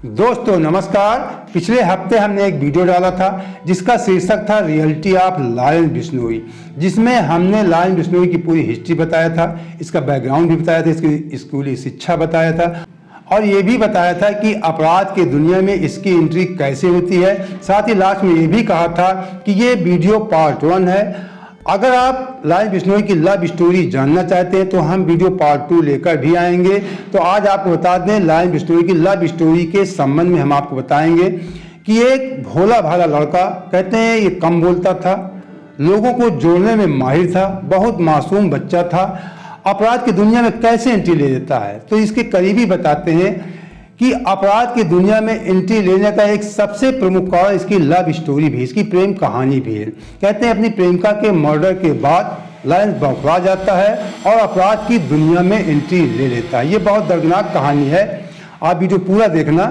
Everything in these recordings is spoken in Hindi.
दोस्तों नमस्कार। पिछले हफ्ते हमने एक वीडियो डाला था जिसका शीर्षक था रियलिटी ऑफ लायन बिश्नोई, जिसमें हमने लायन बिश्नोई की पूरी हिस्ट्री बताया था, इसका बैकग्राउंड भी बताया था, इसकी स्कूली शिक्षा बताया था और ये भी बताया था कि अपराध की दुनिया में इसकी एंट्री कैसे होती है। साथ ही लास्ट में ये भी कहा था कि ये वीडियो पार्ट 1 है। अगर आप लायन बिश्नोई की लव स्टोरी जानना चाहते हैं तो हम वीडियो पार्ट 2 लेकर भी आएंगे। तो आज आपको बता दें, लायन बिश्नोई की लव स्टोरी के संबंध में हम आपको बताएंगे कि एक भोला भाला लड़का, कहते हैं ये कम बोलता था, लोगों को जोड़ने में माहिर था, बहुत मासूम बच्चा था, अपराध की दुनिया में कैसे एंट्री ले लेता है। तो इसके करीबी बताते हैं कि अपराध की दुनिया में एंट्री लेने का एक सबसे प्रमुख कारण इसकी लव स्टोरी भी, इसकी प्रेम कहानी भी है। कहते हैं अपनी प्रेमिका के मर्डर के बाद लायन बौखला जाता है और अपराध की दुनिया में एंट्री ले लेता है। ये बहुत दर्दनाक कहानी है, आप वीडियो पूरा देखना।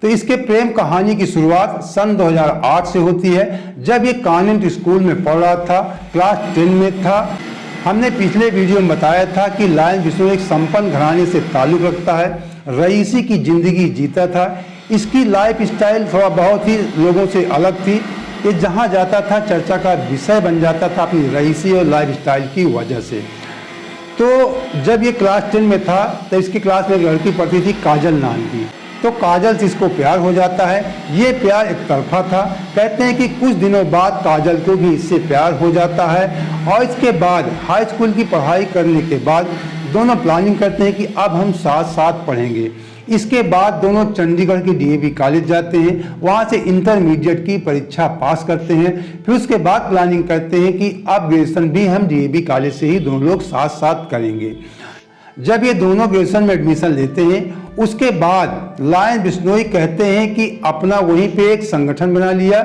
तो इसके प्रेम कहानी की शुरुआत सन 2008 से होती है, जब ये कॉन्वेंट स्कूल में पढ़ रहा था, क्लास 10 में था। हमने पिछले वीडियो में बताया था कि लायन बिश्नोई एक संपन्न घराने से ताल्लुक़ रखता है, रईसी की ज़िंदगी जीता था। इसकी लाइफ स्टाइल थोड़ा बहुत ही लोगों से अलग थी। ये जहाँ जाता था चर्चा का विषय बन जाता था अपनी रईसी और लाइफ स्टाइल की वजह से। तो जब ये क्लास 10 में था तो इसकी क्लास में एक लड़की पढ़ती थी, काजल नाम की। तो काजल से इसको प्यार हो जाता है। ये प्यार एक तरफा था। कहते हैं कि कुछ दिनों बाद काजल को भी इससे प्यार हो जाता है और इसके बाद हाई स्कूल की पढ़ाई करने के बाद दोनों प्लानिंग करते हैं कि अब हम साथ साथ पढ़ेंगे। इसके बाद दोनों चंडीगढ़ की डीएवी कॉलेज जाते हैं, वहाँ से इंटरमीडिएट की परीक्षा पास करते हैं। फिर उसके बाद प्लानिंग करते हैं कि अब ग्रेजुएशन भी हम डीएवी कॉलेज से ही दोनों लोग साथ साथ करेंगे। जब ये दोनों ग्रेजुएशन में एडमिशन लेते हैं उसके बाद लायन बिश्नोई कहते हैं कि अपना वहीं पे एक संगठन बना लिया,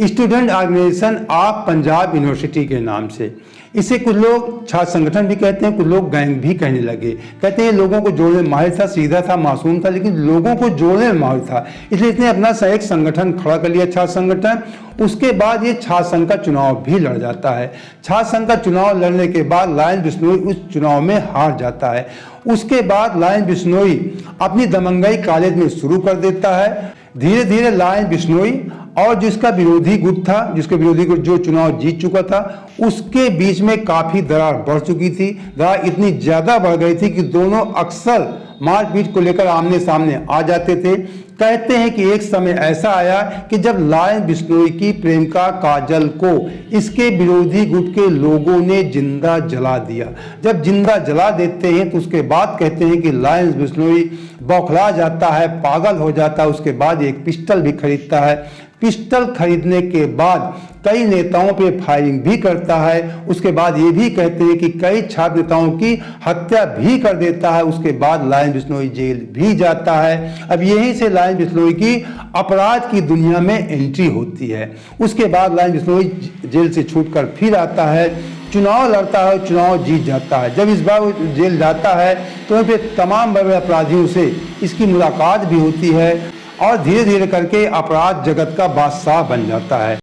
student organization of Punjab university के नाम से। इसे कुछ लोग छात्र संगठन भी कहते हैं, कुछ लोग गैंग भी कहने लगे। कहते हैं लोगों को जोड़ने में माहिर था, सीधा था, मासूम था, लेकिन लोगों को जोड़ने में माहिर था, इसलिए इसने अपना एक संगठन खड़ा कर लिया, छात्र संगठन। उसके बाद ये छात्र संघ का चुनाव भी लड़ जाता है। छात्र संघ का चुनाव लड़ने के बाद लायन बिश्नोई उस चुनाव में हार जाता है। उसके बाद लायन बिश्नोई अपनी दबंगई कॉलेज में शुरू कर देता है। धीरे धीरे लायन बिश्नोई और जिसका विरोधी गुट था, जिसके विरोधी गुट जो चुनाव जीत चुका था, उसके बीच में काफ़ी दरार बढ़ चुकी थी। दरार इतनी ज़्यादा बढ़ गई थी कि दोनों अक्सर मारपीट को लेकर आमने सामने आ जाते थे। कहते हैं कि एक समय ऐसा आया कि जब लायन बिश्नोई की प्रेमिका काजल को इसके विरोधी गुट के लोगों ने जिंदा जला दिया। जब जिंदा जला देते हैं तो उसके बाद कहते हैं कि लायन बिश्नोई बौखला जाता है, पागल हो जाता है। उसके बाद एक पिस्टल भी खरीदता है। पिस्टल खरीदने के बाद कई नेताओं पे फायरिंग भी करता है। उसके बाद ये भी कहते हैं कि कई छात्र नेताओं की हत्या भी कर देता है। उसके बाद लायन बिश्नोई जेल भी जाता है। अब यहीं से लायन बिश्नोई की अपराध की दुनिया में एंट्री होती है। उसके बाद लायन बिश्नोई जेल से छूटकर फिर आता है, चुनाव लड़ता है, चुनाव जीत जाता है। जब इस बार जेल जाता है तो फिर तमाम बड़े अपराधियों से इसकी मुलाकात भी होती है और धीरे धीरे करके अपराध जगत का बादशाह बन जाता है।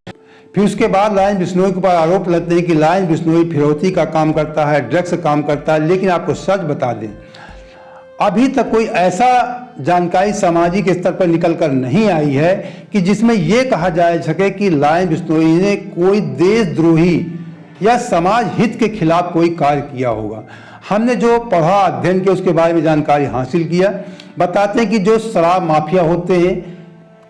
फिर उसके बाद लायन बिश्नोई के ऊपर आरोप लगते हैं कि लायन बिश्नोई फिरौती का काम करता है, ड्रग्स का काम करता है। लेकिन आपको सच बता दें, अभी तक कोई ऐसा जानकारी सामाजिक स्तर पर निकल कर नहीं आई है कि जिसमें यह कहा जा सके कि लायन बिश्नोई ने कोई देशद्रोही या समाज हित के खिलाफ कोई कार्य किया होगा। हमने जो पढ़ा, अध्ययन किया, उसके बारे में जानकारी हासिल किया। बताते हैं कि जो शराब माफिया होते हैं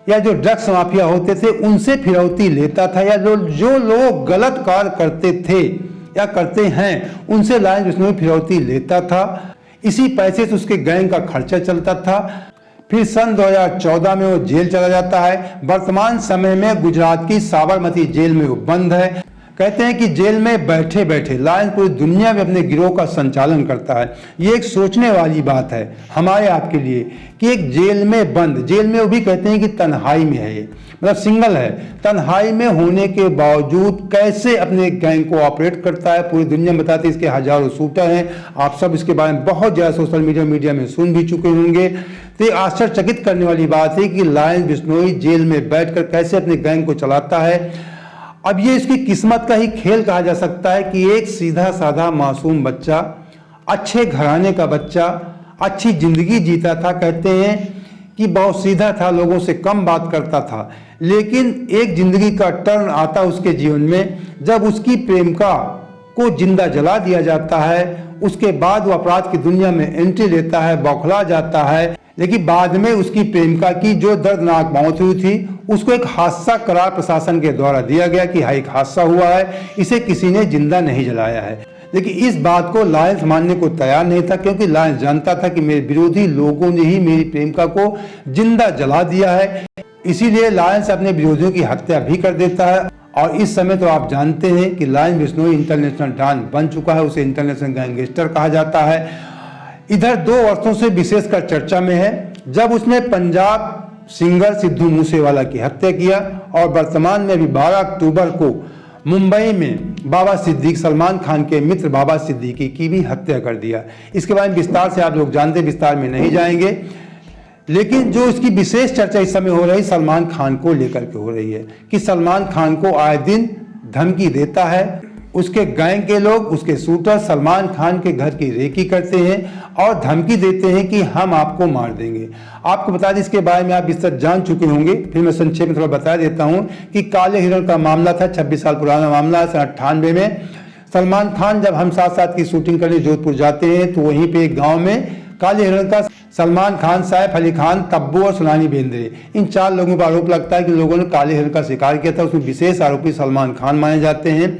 या जो ड्रग्स माफिया होते थे उनसे फिरौती लेता था, या जो लोग गलत कार्य करते थे या करते हैं उनसे लायन बिश्नोई फिरौती लेता था। इसी पैसे से उसके गैंग का खर्चा चलता था। फिर सन 2014 में वो जेल चला जाता है। वर्तमान समय में गुजरात की साबरमती जेल में वो बंद है। कहते हैं कि जेल में बैठे बैठे लायन पूरी दुनिया में अपने गिरोह का संचालन करता है। ये एक सोचने वाली बात है हमारे आपके लिए कि एक जेल में बंद, जेल में वो भी कहते हैं कि तन्हाई में है, ये मतलब सिंगल है, तन्हाई में होने के बावजूद कैसे अपने गैंग को ऑपरेट करता है। पूरी दुनिया में बताते हैं, इसके हजारों शूटर हैं। आप सब इसके बारे में बहुत ज़्यादा सोशल मीडिया में सुन भी चुके होंगे। तो ये आश्चर्यचकित करने वाली बात है कि लायन बिश्नोई जेल में बैठकर कैसे अपने गैंग को चलाता है। अब ये इसकी किस्मत का ही खेल कहा जा सकता है कि एक सीधा साधा मासूम बच्चा, अच्छे घराने का बच्चा, अच्छी जिंदगी जीता था। कहते हैं कि बहुत सीधा था, लोगों से कम बात करता था। लेकिन एक जिंदगी का टर्न आता उसके जीवन में जब उसकी प्रेमिका को जिंदा जला दिया जाता है। उसके बाद वो अपराध की दुनिया में एंट्री लेता है, बौखला जाता है। लेकिन बाद में उसकी प्रेमिका की जो दर्दनाक मौत हुई थी उसको एक हादसा करार प्रशासन के द्वारा दिया गया कि हाँ एक हादसा हुआ है, इसे किसी ने जिंदा नहीं जलाया है। लेकिन इस बात को लायंस मानने को तैयार नहीं था, क्योंकि लायंस जानता था कि मेरे विरोधी लोगों ने ही मेरी प्रेमिका को जिंदा जला दिया है। इसीलिए लायंस अपने विरोधियों की हत्या भी कर देता है। और इस समय तो आप जानते हैं कि लायंस बिश्नोई इंटरनेशनल डॉन बन चुका है, उसे इंटरनेशनल गैंगस्टर कहा जाता है। इधर 2 वर्षों से विशेषकर चर्चा में है जब उसने पंजाब सिंगर सिद्धू मूसेवाला की हत्या किया, और वर्तमान में अभी 12 अक्टूबर को मुंबई में बाबा सिद्दीकी, सलमान खान के मित्र बाबा सिद्दीकी की भी हत्या कर दिया। इसके बारे में विस्तार से आप लोग जानते हैं, विस्तार में नहीं जाएंगे। लेकिन जो इसकी विशेष चर्चा इस समय हो रही सलमान खान को लेकर के हो रही है कि सलमान खान को आए दिन धमकी देता है, उसके गैंग के लोग, उसके शूटर सलमान खान के घर की रेकी करते हैं और धमकी देते हैं कि हम आपको मार देंगे। आपको बता दें, इसके बारे में आप इस तरह जान चुके होंगे, फिर मैं संक्षेप में थोड़ा बता देता हूं कि काले हिरण का मामला था, 26 साल पुराना मामला है। 98 में सलमान खान जब हम साथ साथ की शूटिंग करने जोधपुर जाते हैं तो वहीं पे एक गाँव में काले हिरण का सलमान खान, सैफ अली खान, तब्बू और सुनानी बेंद्रे, इन 4 लोगों पर आरोप लगता है कि लोगों ने काले हिरण का शिकार किया था। उसमें विशेष आरोपी सलमान खान माने जाते हैं।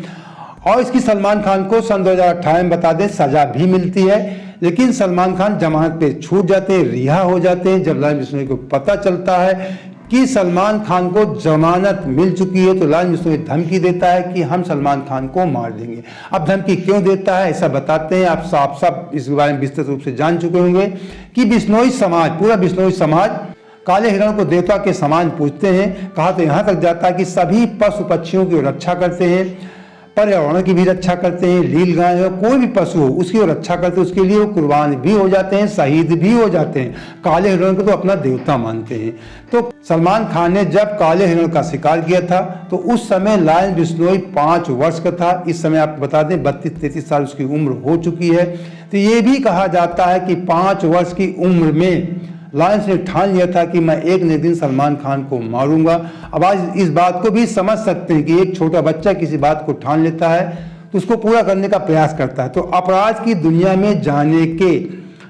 और इसकी सलमान खान को सन 2018 में बता दें सजा भी मिलती है, लेकिन सलमान खान जमानत पे छूट जाते हैं, रिहा हो जाते हैं। जब लायंस बिश्नोई को पता चलता है कि सलमान खान को जमानत मिल चुकी है तो लायंस बिश्नोई धमकी देता है कि हम सलमान खान को मार देंगे। अब धमकी क्यों देता है ऐसा बताते हैं, आप सब इस बारे में विस्तृत रूप से जान चुके होंगे कि बिश्नोई समाज, पूरा बिश्नोई समाज काले हिरण को देवता के समान पूजते हैं। कहा तो यहाँ तक जाता है कि सभी पशु पक्षियों की रक्षा करते हैं, पर्यावरण की भी रक्षा करते हैं। लील गाय हो, कोई भी पशु हो, उसकी रक्षा करते हैं, उसके लिए वो कुर्बान भी हो जाते हैं, शहीद भी हो जाते हैं। काले हिरण को तो अपना देवता मानते हैं। तो सलमान खान ने जब काले हिरण का शिकार किया था तो उस समय लायंस बिश्नोई 5 वर्ष का था। इस समय आपको बता दें 32-33 साल उसकी उम्र हो चुकी है। तो ये भी कहा जाता है कि 5 वर्ष की उम्र में लायंस ने ठान लिया था कि मैं एक न एक दिन सलमान खान को मारूंगा। अब आज इस बात को भी समझ सकते हैं कि एक छोटा बच्चा किसी बात को ठान लेता है तो उसको पूरा करने का प्रयास करता है। तो अपराध की दुनिया में जाने के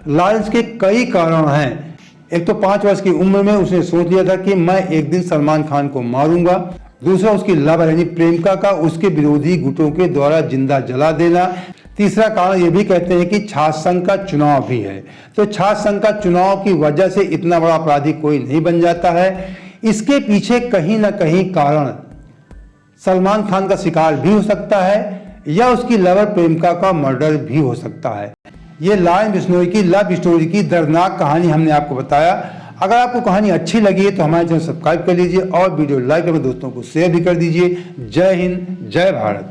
लायंस के कई कारण हैं। एक तो 5 वर्ष की उम्र में उसने सोच लिया था कि मैं एक दिन सलमान खान को मारूंगा। दूसरा उसकी लवर यानी प्रेमिका का उसके विरोधी गुटों के द्वारा जिंदा जला देना। तीसरा कारण ये भी कहते हैं कि छात्र संघ का चुनाव भी है। तो छात्र संघ का चुनाव की वजह से इतना बड़ा अपराधी कोई नहीं बन जाता है। इसके पीछे कहीं ना कहीं कारण सलमान खान का शिकार भी हो सकता है या उसकी लवर प्रेमिका का मर्डर भी हो सकता है। ये लायंस बिश्नोई की लव स्टोरी की दर्दनाक कहानी हमने आपको बताया। अगर आपको कहानी अच्छी लगी है तो हमारे चैनल सब्सक्राइब कर लीजिए और वीडियो लाइक अपने दोस्तों को शेयर भी कर दीजिए। जय हिंद, जय भारत।